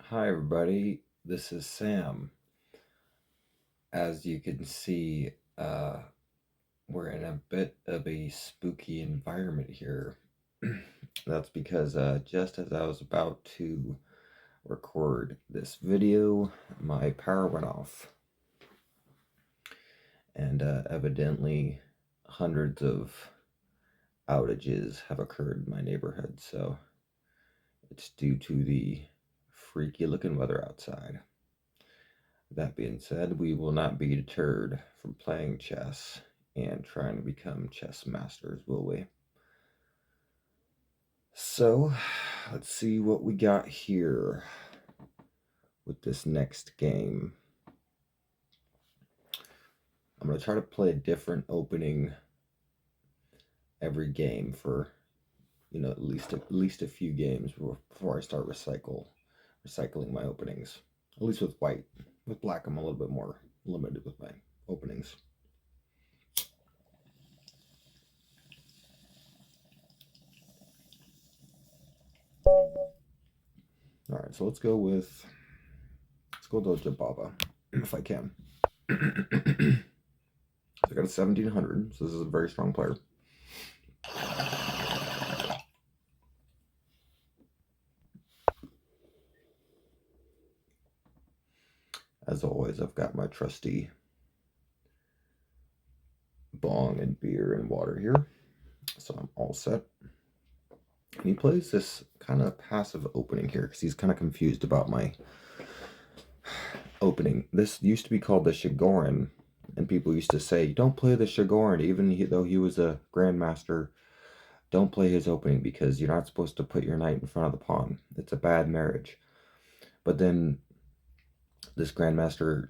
Hi, everybody. This is Sam. As you can see, we're in a bit of a spooky environment here. That's because just as I was about to record this video, my power went off. And evidently, hundreds of outages have occurred in my neighborhood. So it's due to the freaky looking weather outside. That being said, we will not be deterred from playing chess and trying to become chess masters, will we? So, let's see what we got here with this next game. I'm going to try to play a different opening every game for, at least a few games before I start recycling my openings. At least with white. With black, I'm a little bit more limited with my openings. All right, so let's go to Jababa, if I can. I got a 1700, so this is a very strong player. As always, I've got my trusty bong and beer and water here, so I'm all set. And he plays this kind of passive opening here because he's kind of confused about my opening. This used to be called the Shigorin, and people used to say, don't play the Shigorin, even though he was a grandmaster. Don't play his opening because you're not supposed to put your knight in front of the pawn. It's a bad marriage. But then this grandmaster,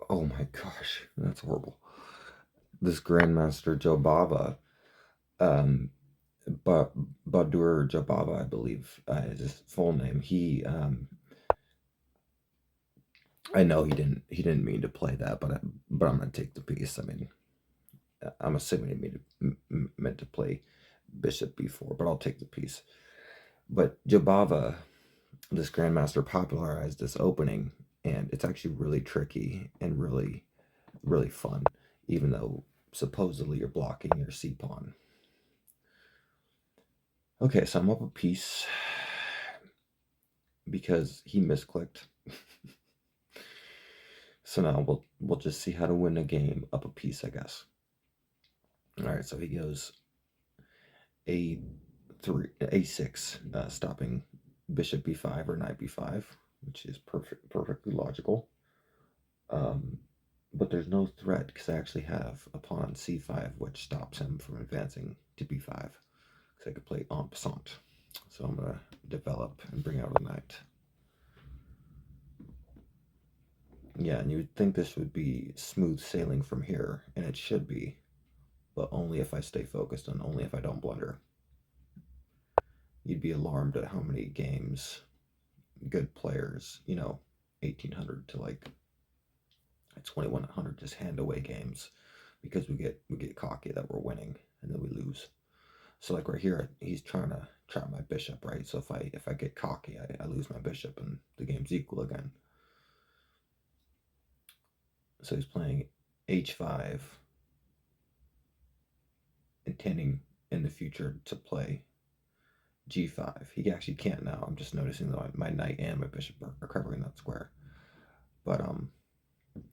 oh my gosh, that's horrible. This grandmaster Jobava, but Badur Jababa, I believe, is his full name. I know he didn't mean to play that, but I'm gonna take the piece. I mean, I'm assuming he meant to play Bishop B4, but I'll take the piece. But Jabava, this grandmaster, popularized this opening, and it's actually really tricky and really, really fun, even though supposedly you're blocking your C pawn. Okay, so I'm up a piece because he misclicked. So now we'll just see how to win a game up a piece, I guess. All right, so he goes A6, stopping bishop B5 or knight B5, which is perfectly logical. But there's no threat because I actually have a pawn on C5, which stops him from advancing to B5. Because I could play en passant. So I'm gonna develop and bring out a knight. Yeah, and you would think this would be smooth sailing from here, and it should be, but only if I stay focused and only if I don't blunder. You'd be alarmed at how many games good players, 1800 to like 2100 just hand away games because we get cocky that we're winning and then we lose. So like right here, he's trying to trap my bishop, right? So if I get cocky, I lose my bishop and the game's equal again. So he's playing h5, intending in the future to play g5. He actually can't now. I'm just noticing that my knight and my bishop are covering that square. But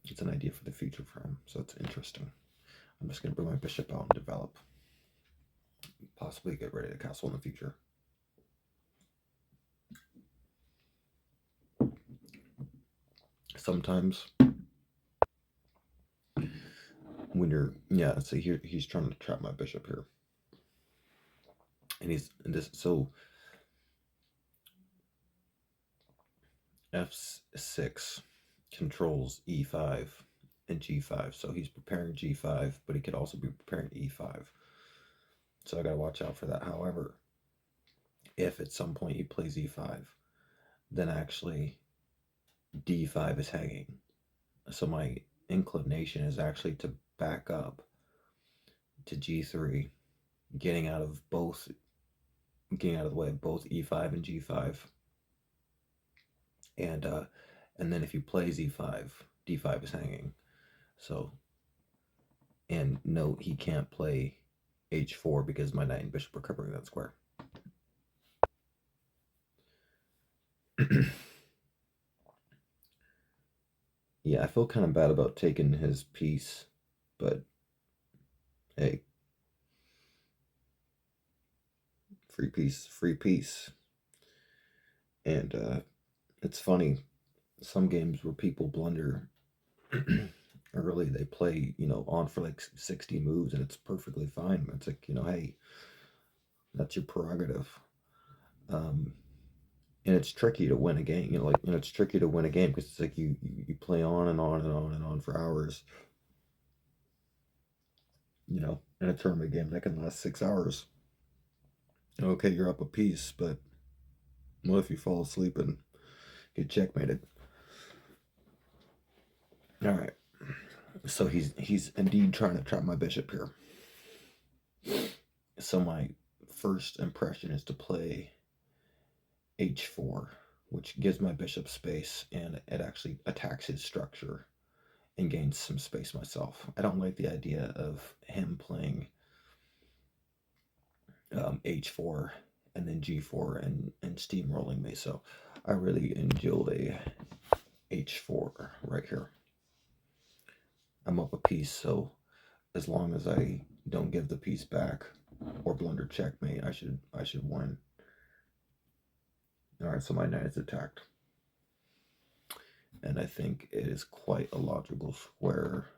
it's an idea for the future for him, so it's interesting. I'm just gonna bring my bishop out and develop. Possibly get ready to castle in the future. Sometimes when you're see here he's trying to trap my bishop here. And he's in this, so f6 controls e5 and g5, so he's preparing g5, but he could also be preparing e5, so I gotta watch out for that. However, if at some point he plays e5, then actually d5 is hanging, so my inclination is actually to back up to g3, getting out of the way of both e5 and g5, and and then if you play z5, d5 is hanging. So, and note he can't play h4 because my knight and bishop are covering that square. Yeah, I feel kind of bad about taking his piece, but hey, free piece, free piece. And it's funny, some games where people blunder early, they play, on for like 60 moves and it's perfectly fine. It's like, hey, that's your prerogative. And it's tricky to win a game, it's tricky to win a game because it's like you play on and on and on and on for hours, in a tournament game that can last 6 hours. Okay, you're up a piece, but what if you fall asleep and get checkmated? All right. So he's indeed trying to trap my bishop here. So my first impression is to play h4, which gives my bishop space, and it actually attacks his structure and gains some space myself. I don't like the idea of him playing h4 and then g4 and steamrolling me. So I really enjoy a h4 right here. I'm up a piece, so as long as I don't give the piece back or blunder checkmate, I should win. All right, so my knight is attacked, and I think it is quite a logical square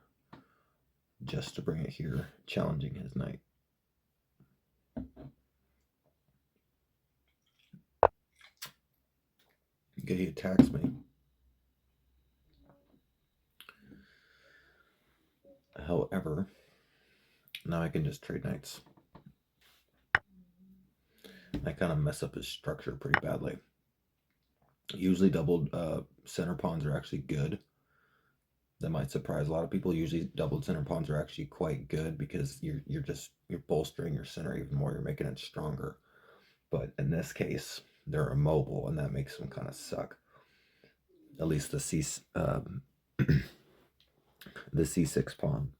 just to bring it here, challenging his knight. Okay, he attacks me. However, now I can just trade knights. I kind of mess up his structure pretty badly. Usually doubled center pawns are actually good. That might surprise a lot of people. Usually doubled center pawns are actually quite good because you're bolstering your center even more. You're making it stronger. But in this case, they're immobile, and that makes them kind of suck. At least the the c6 pawn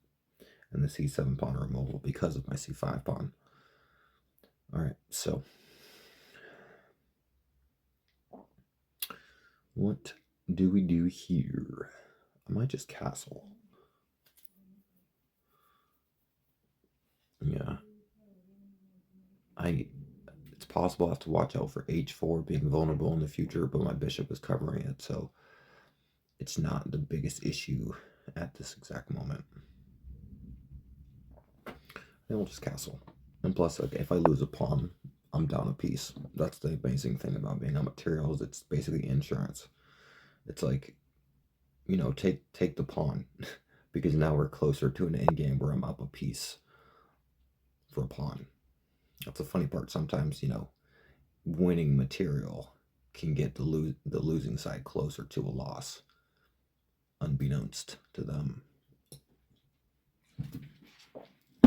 and the c7 pawn are immobile because of my c5 pawn. All right, so what do we do here? I might just castle. Yeah. It's possible I have to watch out for h4 being vulnerable in the future, but my bishop is covering it, so it's not the biggest issue at this exact moment. Then we'll just castle. And plus, like, if I lose a pawn, I'm down a piece. That's the amazing thing about being on materials. It's basically insurance. It's like, take the pawn because now we're closer to an end game where I'm up a piece for a pawn. That's the funny part. Sometimes, winning material can get the losing side closer to a loss, unbeknownst to them.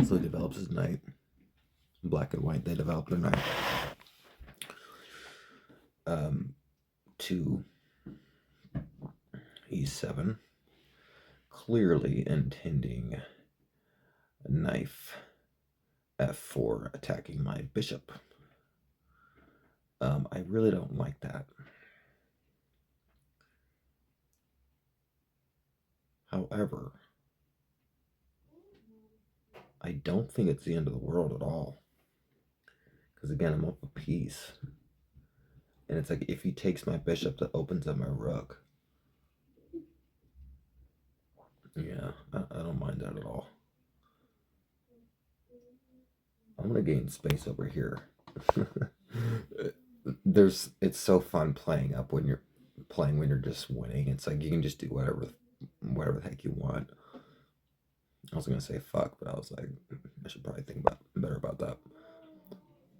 So he develops his knight. Black and white, they develop their knight. To e7, clearly intending knife f4, attacking my bishop. I really don't like that. However, I don't think it's the end of the world at all. Because again, I'm up a piece. And it's like, if he takes my bishop, that opens up my rook. Yeah, I don't mind that at all. I'm going to gain space over here. It's so fun playing up when you're just winning. It's like you can just do whatever the heck you want. I was gonna say fuck, but I was like, I should probably think better about that.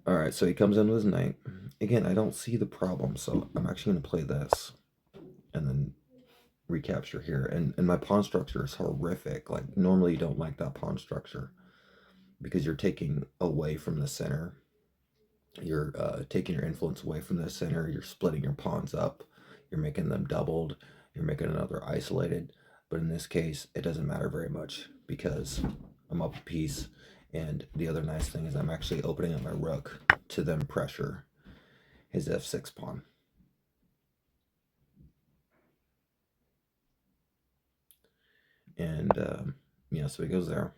All right, so he comes in with his knight. Again, I don't see the problem, so I'm actually gonna play this, and then recapture here. And my pawn structure is horrific. Like normally you don't like that pawn structure because you're taking away from the center. You're taking your influence away from the center. You're splitting your pawns up. you're making them doubled, you're making another isolated. But in this case, it doesn't matter very much because I'm up a piece. And the other nice thing is I'm actually opening up my rook to then pressure his f6 pawn. And, yeah, so he goes there.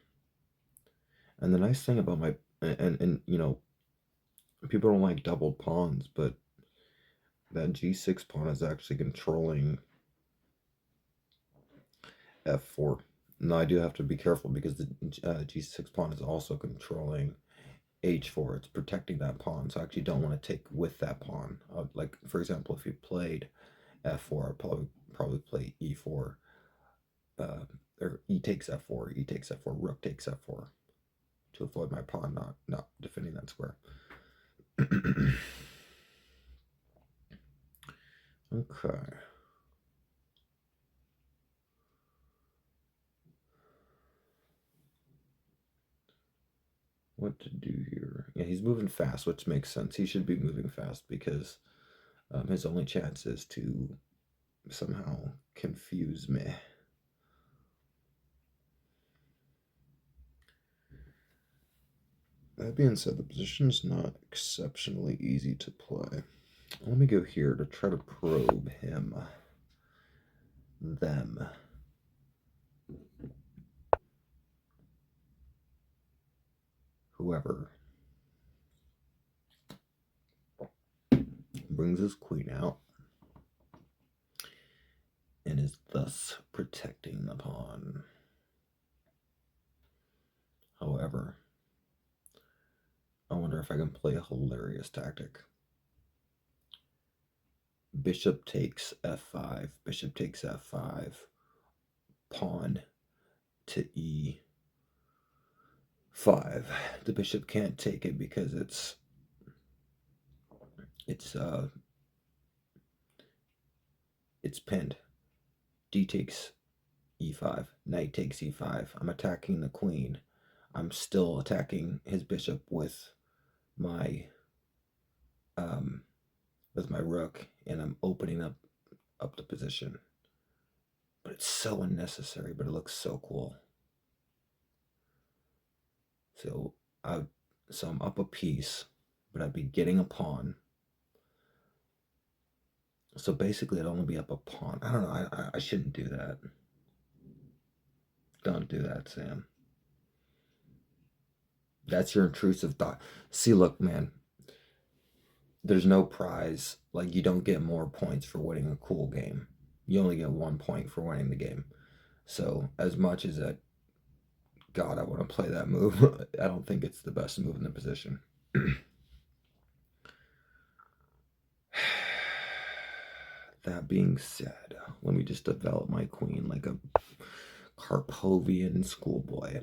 And the nice thing about my, and you know, people don't like doubled pawns, but that g6 pawn is actually controlling f4. Now I do have to be careful because the g6 pawn is also controlling h4. It's protecting that pawn, so I actually don't want to take with that pawn. Like, for example, if you played f4, I'd probably play e4, or e takes f4, e takes f4, rook takes f4 to avoid my pawn not defending that square. Okay. What to do here? Yeah, he's moving fast, which makes sense. He should be moving fast because his only chance is to somehow confuse me. That being said, the position's not exceptionally easy to play. Let me go here to try to probe him. Them. Whoever brings his queen out and is thus protecting the pawn. However, I wonder if I can play a hilarious tactic. Bishop takes f5, bishop takes f5, pawn to e5. The bishop can't take it because it's pinned. D takes e5, knight takes e5. I'm attacking the queen. I'm still attacking his bishop with my rook, and I'm opening up the position. But it's so unnecessary, but it looks so cool. So I'm up a piece, but I'd be getting a pawn. So basically, I'd only be up a pawn. I don't know. I shouldn't do that. Don't do that, Sam. That's your intrusive thought. See, look, man. There's no prize. Like, you don't get more points for winning a cool game. You only get 1 point for winning the game. So, as much as that, God, I want to play that move, I don't think it's the best move in the position. That being said, let me just develop my queen like a Karpovian schoolboy.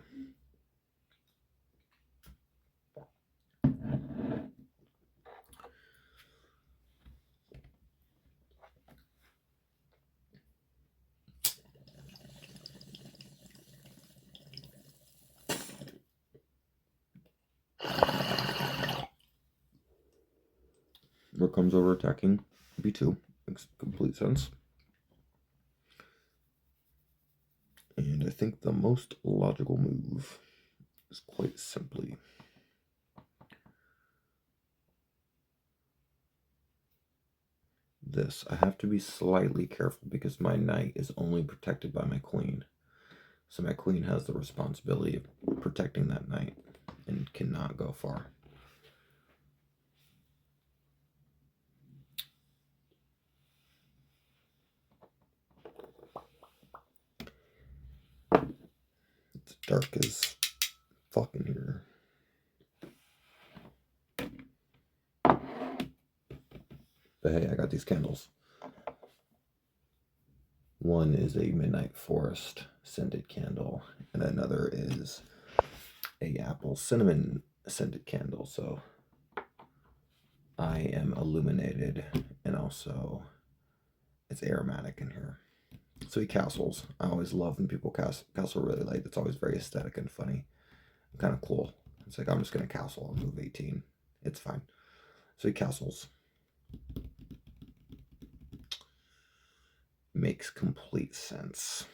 Rook comes over attacking b2. Makes complete sense. And I think the most logical move is quite simply this. I have to be slightly careful because my knight is only protected by my queen. So my queen has the responsibility of protecting that knight and cannot go far. It's dark as fucking here. But hey, I got these candles. One is a Midnight Forest scented candle, and another is a apple cinnamon scented candle. So I am illuminated, and also it's aromatic in here. So he castles. I always love when people castle really late. It's always very aesthetic and funny. Kind of cool. It's like, I'm just going to castle on move 18. It's fine. So he castles. makes complete sense.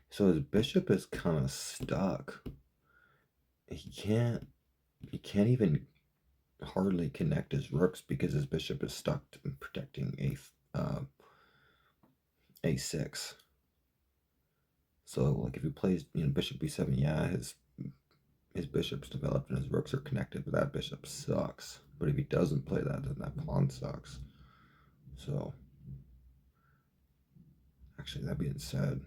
So his bishop is kind of stuck. He can't even hardly connect his rooks because his bishop is stuck in protecting a6. So like if he plays bishop b7, yeah, his bishop's developed and his rooks are connected, but that bishop sucks. But if he doesn't play that, then that pawn sucks. So actually, that being said,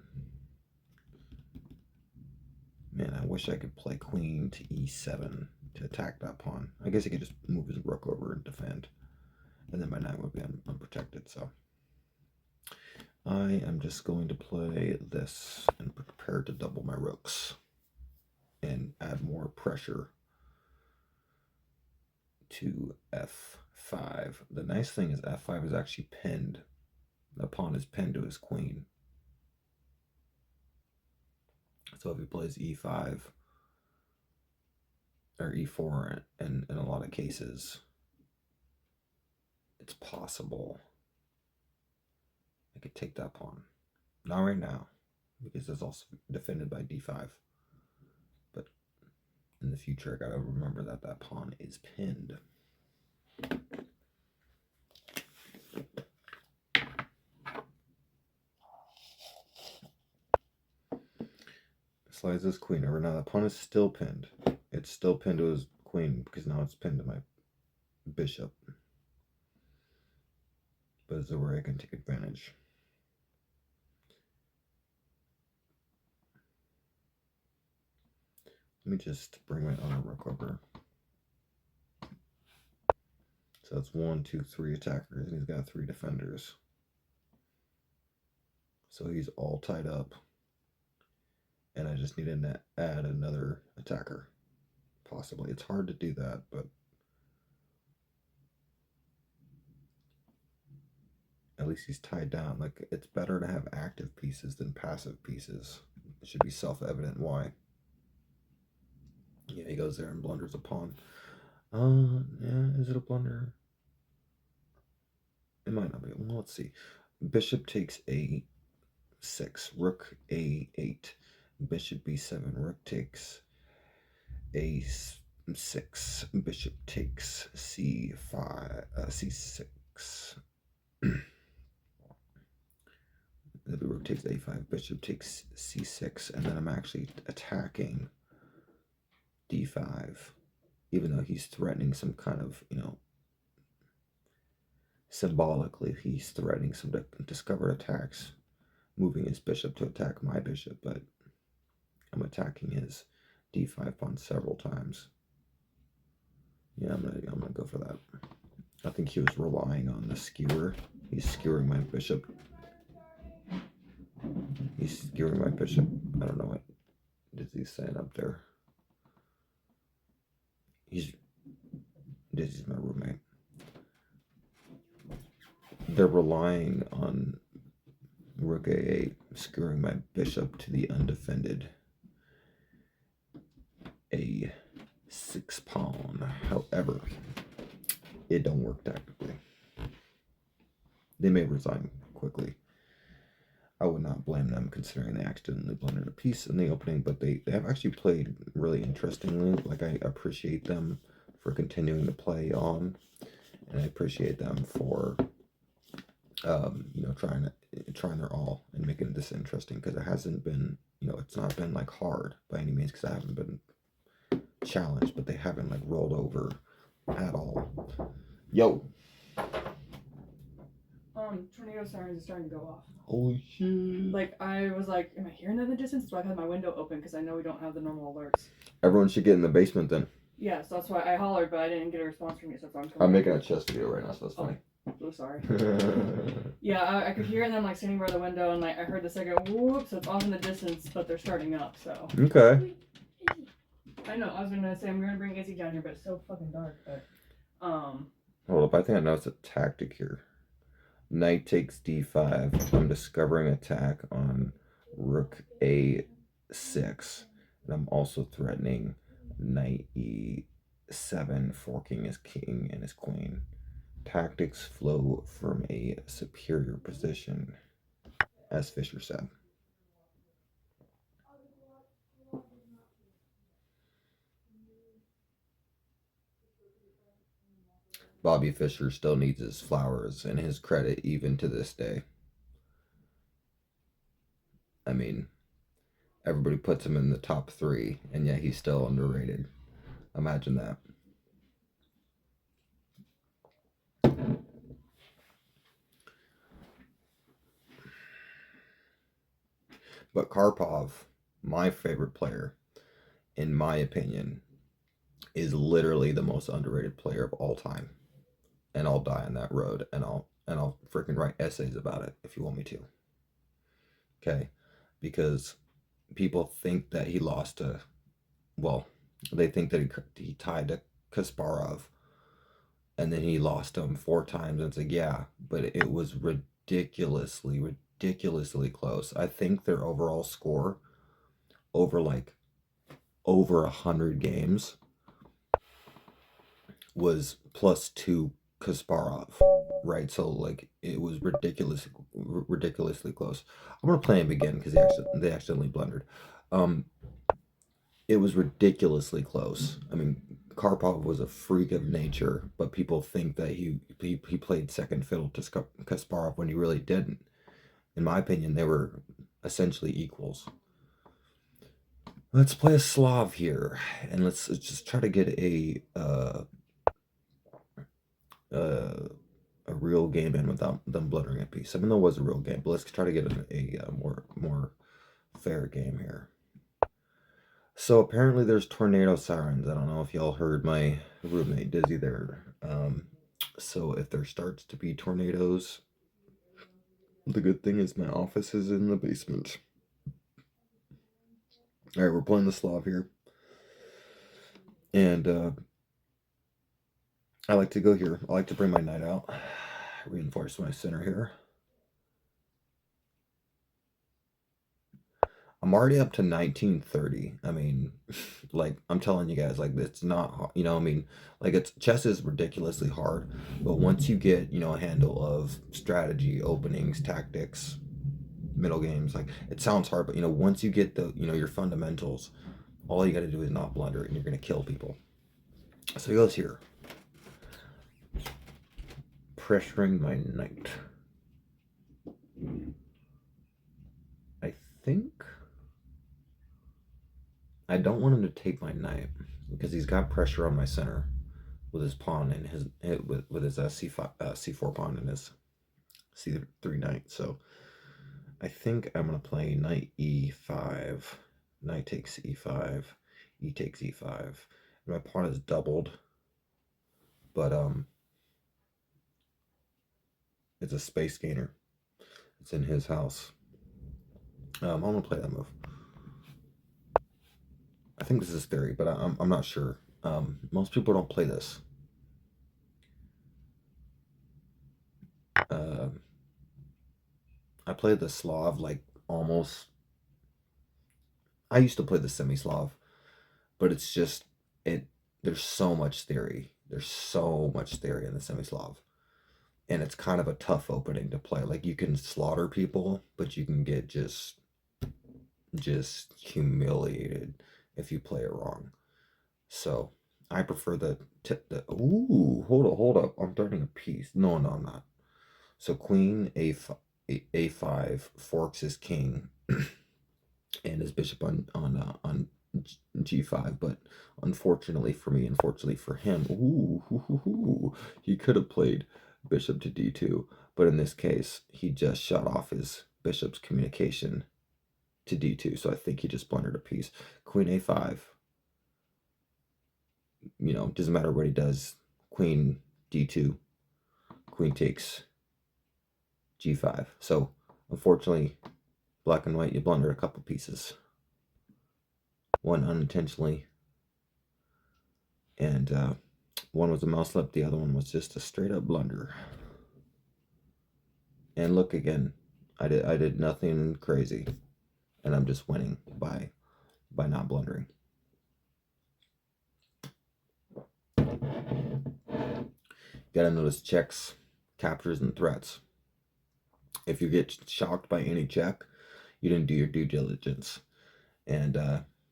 man, I wish I could play queen to e7 to attack that pawn. I guess he could just move his rook over and defend, and then my knight would be unprotected. So I am just going to play this and prepare to double my rooks and add more pressure to f5. The nice thing is f5 is actually pinned. The pawn is pinned to his queen. So if he plays e5 or e4, and in a lot of cases, it's possible I could take that pawn. Not right now, because it's also defended by d5. But in the future, I gotta remember that that pawn is pinned. Slides his queen over. Now the pawn is still pinned. It's still pinned to his queen because now it's pinned to my bishop. But it's where I can take advantage. Let me just bring my other rook over. So that's 1, 2, 3 attackers, and he's got 3 defenders. So he's all tied up. And I just need to add another attacker. Possibly. It's hard to do that, but at least he's tied down. Like, it's better to have active pieces than passive pieces. It should be self-evident why. Yeah, he goes there and blunders a pawn. Yeah, is it a blunder? It might not be. Well, let's see. Bishop takes a6, rook a8, bishop b7, rook takes a6, bishop takes c5, c6. The rook takes a5, bishop takes c6, and then I'm actually attacking d5, even though he's threatening some kind of, symbolically, he's threatening some discovered attacks, moving his bishop to attack my bishop, but I'm attacking his d5 pawn several times. Yeah, I'm gonna go for that. I think he was relying on the skewer. He's skewering my bishop. He's skewering my bishop. I don't know what Dizzy's saying up there. Dizzy's my roommate. They're relying on rook a8, skewering my bishop to the undefended a6 pawn. However, it don't work tactically. They may resign quickly. I would not blame them considering they accidentally blundered a piece in the opening, but they have actually played really interestingly. Like, I appreciate them for continuing to play on, and I appreciate them for trying their all and making this interesting, because it hasn't been, it's not been like hard by any means, because I haven't been challenged, but they haven't like rolled over at all. Yo. Tornado sirens is starting to go off. Holy shit. Like, I was like, am I hearing that in the distance? So I had my window open because I know we don't have the normal alerts. Everyone should get in the basement then. Yeah, so that's why I hollered, but I didn't get a response from you, so that's why I'm coming. I'm making a chess video right now, so that's funny. I'm so sorry. Yeah, I could hear it, and then I'm like sitting by the window, and like I heard the second whoop, so it's off in the distance, but they're starting up, so. Okay. I know, I was gonna say I'm gonna bring Izzy down here, but it's so fucking dark, but Hold up, I think I know it's a tactic here. Knight takes d5. I'm discovering attack on rook a6. And I'm also threatening knight e 7, forking his king and his queen. Tactics flow from a superior position, as Fisher said. Bobby Fischer still needs his flowers and his credit even to this day. I mean, everybody puts him in the top 3, and yet he's still underrated. Imagine that. But Karpov, my favorite player, in my opinion, is literally the most underrated player of all time. And I'll die on that road, and I'll freaking write essays about it if you want me to. Okay? Because people think that he lost to, well, they think that he tied to Kasparov, and then he lost to him 4 times. And it's like, yeah, but it was ridiculously close. I think their overall score over 100 games was +2 Kasparov, right? So like it was ridiculously close. I'm gonna play him again because they accidentally blundered. It was ridiculously close. I mean, Karpov was a freak of nature, but people think that he played second fiddle to Kasparov when he really didn't. In my opinion, they were essentially equals. Let's play a Slav here, and let's just try to get a real game in without them blundering a piece. I mean, there was a real game, but let's try to get a more fair game here. So apparently there's tornado sirens. I don't know if y'all heard my roommate Dizzy there. So if there starts to be tornadoes, the good thing is my office is in the basement. All right, we're playing the Slav here. And I like to go here. I like to bring my knight out. Reinforce my center here. I'm already up to 1930. I mean, like, I'm telling you guys, like, it's not, I mean, like, chess is ridiculously hard, but once you get, a handle of strategy, openings, tactics, middle games, like, it sounds hard, but, once you get the, your fundamentals, all you got to do is not blunder, and you're going to kill people. So he goes here. Pressuring my knight. I think I don't want him to take my knight because he's got pressure on my center with his pawn and his c5 c4 pawn and his c3 knight. So I think I'm gonna play knight e5, knight takes e5, e takes e5. And my pawn is doubled, but it's a space gainer. It's in his house. I'm gonna play that move. I think this is theory, but I'm not sure. Most people don't play this. I played the Slav like almost. I used to play the semi-Slav, but it's just There's so much theory. There's so much theory in the semi-Slav, and it's kind of a tough opening to play. Like you can slaughter people, but you can get just humiliated if you play it wrong. So I prefer the ooh, hold up. I'm turning a piece. No, I'm not. So queen a5 forks his king and his bishop on g5, but unfortunately for me, unfortunately for him, he could have played bishop to d2, but in this case, he just shut off his bishop's communication to d2, so I think he just blundered a piece. Queen a5, doesn't matter what he does. Queen d2, queen takes g5. So unfortunately, black and white, you blunder a couple pieces. One unintentionally, and one was a mouse slip, the other one was just a straight up blunder. And look again, I did nothing crazy, and I'm just winning by not blundering. gotta notice checks, captures, and threats. If you get shocked by any check, you didn't do your due diligence. And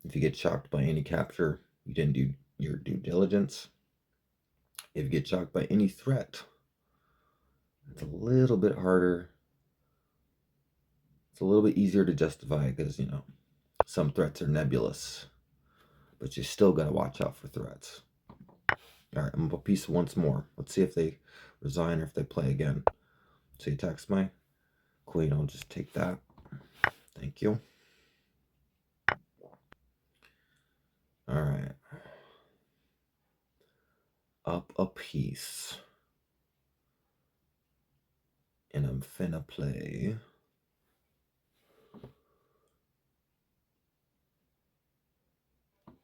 if you get shocked by any capture, you didn't do your due diligence. If you get shocked by any threat, it's a little bit harder. It's a little bit easier to justify because, you know, some threats are nebulous, but you still got to watch out for threats. All right, I'm going to piece once more. Let's see if they resign or if they play again. So he attacks my queen. I'll just take that. Thank you. All right. Up a piece. And I'm finna play.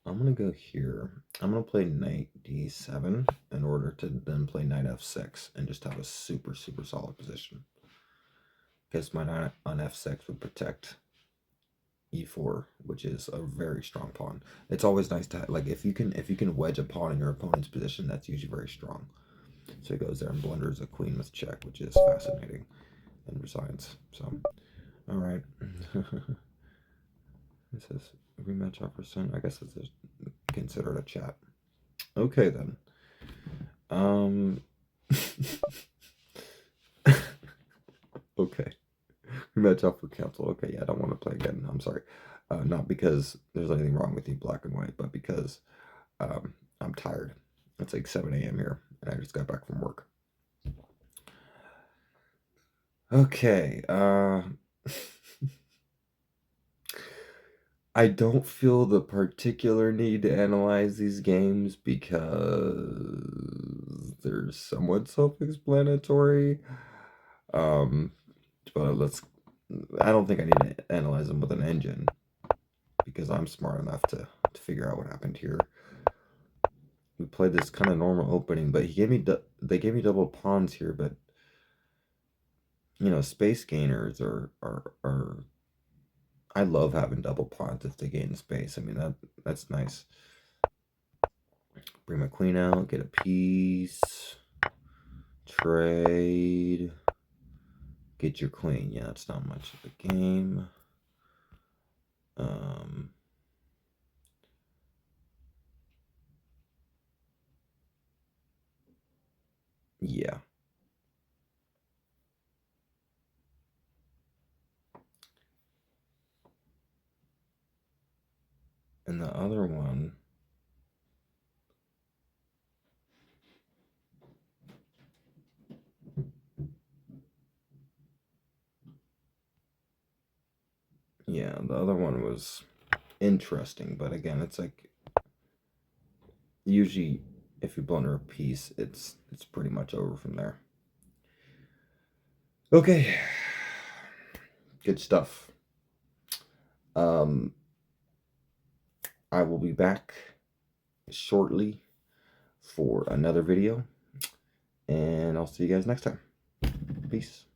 I'm going to go here. I'm going to play knight d7 in order to then play knight f6 and just have a super, super solid position. Because my knight on f6 would protect e4, which is a very strong pawn. It's always nice to have, like, if you can wedge a pawn in your opponent's position, that's usually very strong. So he goes there and blunders a queen with check, which is fascinating, and resigns. So, all right. It says rematch offer sent. I guess it's considered a chat. Okay then. Okay. Rematch offer canceled. Okay, yeah, I don't want to play again. I'm sorry. Not because there's anything wrong with you, black and white, but because I'm tired. It's like 7 a.m. here, and I just got back from work. Okay. I don't feel the particular need to analyze these games because they're somewhat self-explanatory. But I don't think I need to analyze them with an engine because I'm smart enough to figure out what happened here. We played this kind of normal opening, but they gave me double pawns here, but you know, space gainers are I love having double pawns if they gain space. I mean, that's nice. Bring my queen out, get a piece, trade, get your queen. Yeah, it's not much of a game. Yeah. And the other one, yeah, the other one was interesting, but again, it's like usually if you blunder a piece, it's pretty much over from there. Okay, good stuff. I will be back shortly for another video, and I'll see you guys next time. Peace.